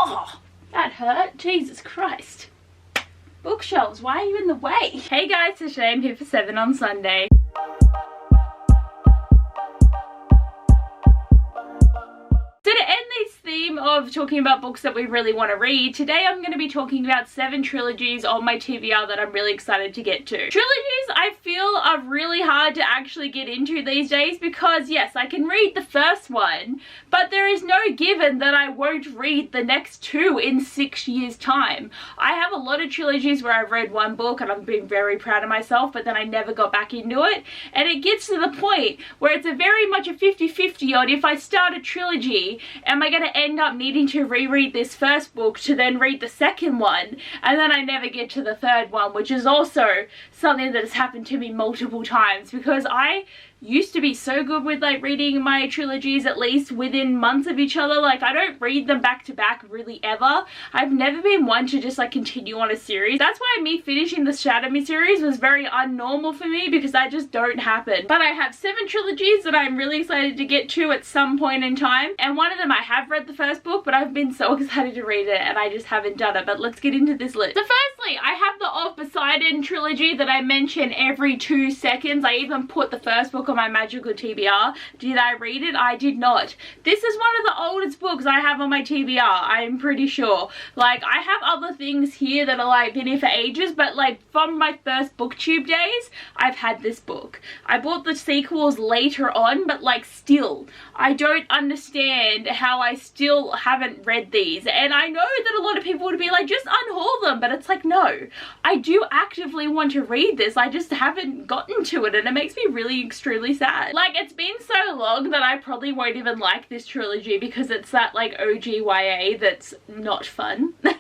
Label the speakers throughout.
Speaker 1: Oh, that hurt. Jesus Christ. Bookshelves, why are you in the way? Hey guys, so today I'm here for 7 on Sunday. So to end this theme of talking about books that we really want to read, today I'm going to be talking about 7 trilogies on my TBR that I'm really excited to get to. Trilogies, I feel, are really hard to actually get into these days because, yes, I can read the first one, but there is no given that I won't read the next 2 in 6 years' time. I have a lot of trilogies where I've read one book and I've been very proud of myself, but then I never got back into it, and it gets to the point where it's a very much a 50-50 on if I start a trilogy, am I going to end up needing to reread this first book to then read the second one, and then I never get to the third one, which is also something that has happened to me multiple times because I used to be so good with like reading my trilogies at least within months of each other. Like, I don't read them back to back really ever. I've never been one to just like continue on a series. That's why me finishing the Shadow Me series was very unnormal for me because that just don't happen. But I have 7 trilogies that I'm really excited to get to at some point in time, and one of them I have read the first book, but I've been so excited to read it and I just haven't done it. But let's get into this list. So firstly, I have the Of Poseidon trilogy that I mention every 2 seconds. I even put the first book on my magical TBR. Did I read it? I did not. This is one of the oldest books I have on my TBR, I'm pretty sure. Like, I have other things here that are like been here for ages, but like from my first booktube days, I've had this book. I bought the sequels later on, but like still, I don't understand how I still haven't read these. And I know that a lot of people would be like, just unhaul them, but it's like, no, I do actively want to read this. I just haven't gotten to it, and it makes me really extremely sad. Like, it's been so long that I probably won't even like this trilogy because it's that like OG YA that's not fun. But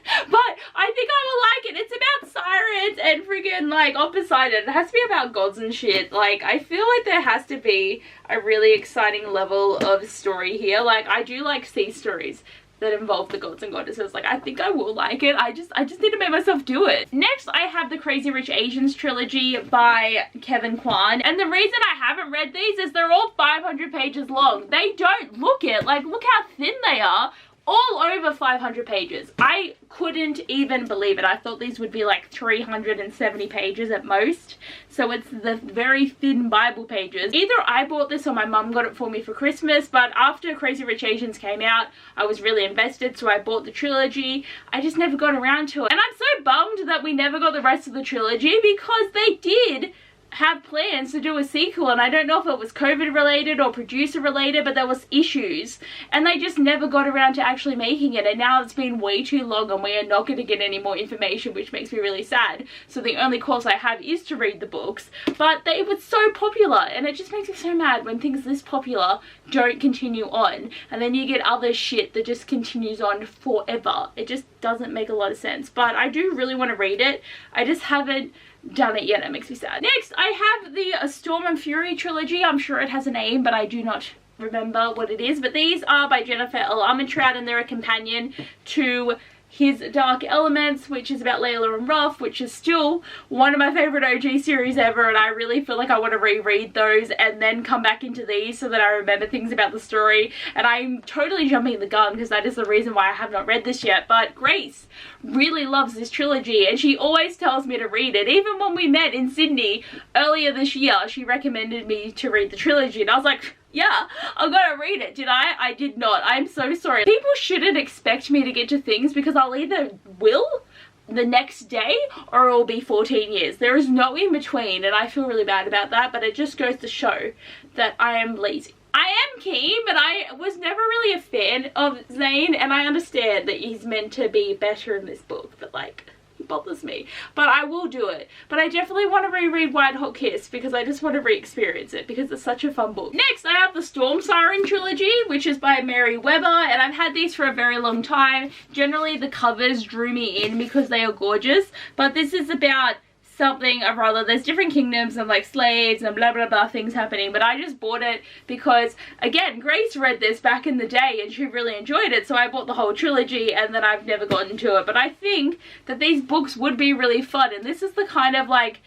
Speaker 1: I think I will like it. It's about sirens and friggin' like Of Poseidon. It has to be about gods and shit. Like, I feel like there has to be a really exciting level of story here. Like, I do like sea stories that involve the gods and goddesses. Like, I think I will like it. I just need to make myself do it. Next, I have the Crazy Rich Asians trilogy by Kevin Kwan. And the reason I haven't read these is they're all 500 pages long. They don't look it. Like, look how thin they are. All over 500 pages. I couldn't even believe it. I thought these would be like 370 pages at most. So it's the very thin Bible pages. Either I bought this or my mum got it for me for Christmas, but after Crazy Rich Asians came out, I was really invested, so I bought the trilogy. I just never got around to it. And I'm so bummed that we never got the rest of the trilogy because they did have plans to do a sequel, and I don't know if it was COVID related or producer related, but there was issues and they just never got around to actually making it, and now it's been way too long and we are not going to get any more information, which makes me really sad. So the only course I have is to read the books, but they were so popular and it just makes me so mad when things this popular don't continue on, and then you get other shit that just continues on forever. It just doesn't make a lot of sense, but I do really want to read it. I just haven't done it yet. It makes me sad. Next, I have the Storm and Fury trilogy. I'm sure it has a name, but I do not remember what it is. But these are by Jennifer L. Armentrout, and they're a companion to His Dark Elements, which is about Layla and Ruff, which is still one of my favorite OG series ever, and I really feel like I want to reread those and then come back into these so that I remember things about the story. And I'm totally jumping the gun because that is the reason why I have not read this yet, but Grace really loves this trilogy and she always tells me to read it. Even when we met in Sydney earlier this year, she recommended me to read the trilogy, and I was like, yeah, I'm gonna read it. Did I? I did not. I'm so sorry. People shouldn't expect me to get to things because I'll either will the next day or it'll be 14 years. There is no in between, and I feel really bad about that, but it just goes to show that I am lazy. I am keen, but I was never really a fan of Zane, and I understand that he's meant to be better in this book, but like, it bothers me. But I will do it. But I definitely want to reread White Hot Kiss because I just want to re-experience it because it's such a fun book. Next, I have the Storm Siren Trilogy, which is by Mary Weber, and I've had these for a very long time. Generally, the covers drew me in because they are gorgeous, but this is about something or other. There's different kingdoms and like slaves and blah blah blah things happening, but I just bought it because, again, Grace read this back in the day and she really enjoyed it, so I bought the whole trilogy and then I've never gotten to it. But I think that these books would be really fun, and this is the kind of like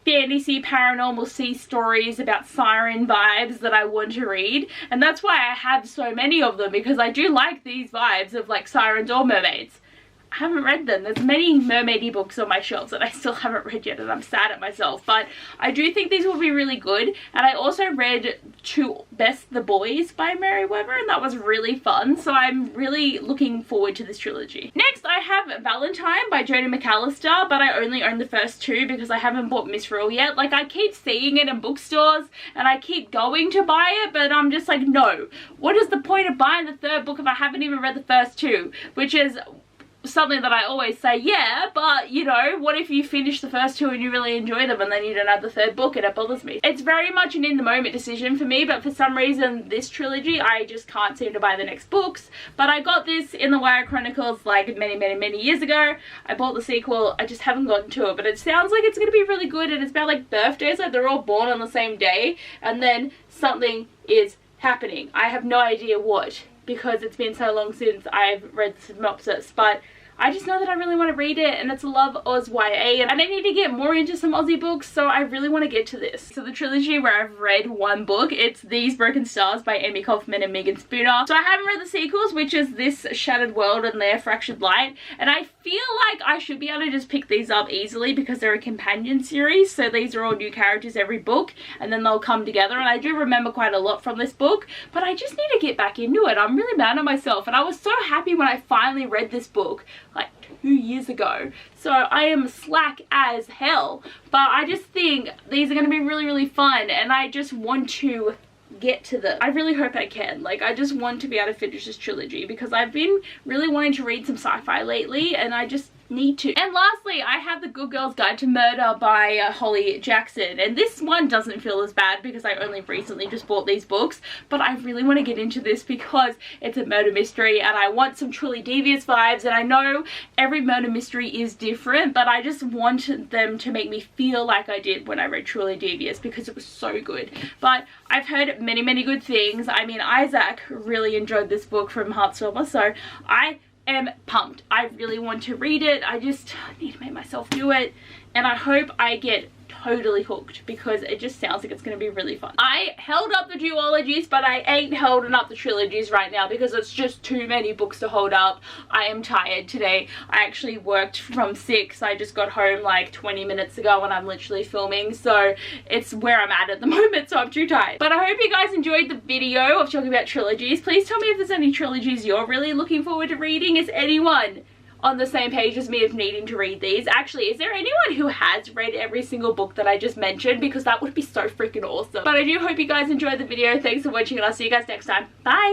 Speaker 1: fantasy paranormal sea stories about Siren vibes that I want to read, and that's why I have so many of them, because I do like these vibes of like sirens or mermaids. I haven't read them. There's many mermaidy books on my shelves that I still haven't read yet, and I'm sad at myself, but I do think these will be really good. And I also read To Best the Boys by Mary Weber, and that was really fun, so I'm really looking forward to this trilogy. Next I have Valentine by Joni McAllister, but I only own the first two because I haven't bought Miss Real yet. Like, I keep seeing it in bookstores and I keep going to buy it, but I'm just like, no, what is the point of buying the third book if I haven't even read the first two? Which is something that I always say, yeah, but you know, what if you finish the first two and you really enjoy them and then you don't have the third book, and it bothers me. It's very much an in the moment decision for me, but for some reason this trilogy I just can't seem to buy the next books. But I got this in the Wire Chronicles like many years ago. I bought the sequel, I just haven't gotten to it, but it sounds like it's going to be really good, and it's about like birthdays, like they're all born on the same day and then something is happening. I have no idea what, because it's been so long since I've read the synopsis, but I just know that I really want to read it, and it's a Love Oz YA, and I need to get more into some Aussie books, so I really want to get to this. So the trilogy where I've read one book, it's These Broken Stars by Amy Kaufman and Megan Spooner. So I haven't read the sequels, which is This Shattered World and Their Fractured Light, and I feel like I should be able to just pick these up easily because they're a companion series, so these are all new characters every book, and then they'll come together. And I do remember quite a lot from this book, but I just need to get back into it. I'm really mad at myself, and I was so happy when I finally read this book like 2 years ago, so I am slack as hell, but I just think these are going to be really fun, and I just want to get to them. I really hope I can. Like, I just want to be able to finish this trilogy because I've been really wanting to read some sci-fi lately, and I just need to. And lastly, I have The Good Girl's Guide to Murder by Holly Jackson, and this one doesn't feel as bad because I only recently just bought these books, but I really want to get into this because it's a murder mystery and I want some Truly Devious vibes, and I know every murder mystery is different, but I just wanted them to make me feel like I did when I read Truly Devious because it was so good. But I've heard many good things. I mean, Isaac really enjoyed this book from Heartstopper, so I am pumped. I really want to read it. I just need to make myself do it, and I hope I get totally hooked because it just sounds like it's going to be really fun. I held up the duologies, but I ain't holding up the trilogies right now because it's just too many books to hold up. I am tired today. I actually worked from 6. I just got home like 20 minutes ago and I'm literally filming, so it's where I'm at the moment, so I'm too tired. But I hope you guys enjoyed the video of talking about trilogies. Please tell me if there's any trilogies you're really looking forward to reading. Is anyone on the same page as me of needing to read these? Actually, is there anyone who has read every single book that I just mentioned? Because that would be so freaking awesome. But I do hope you guys enjoyed the video. Thanks for watching, and I'll see you guys next time. Bye!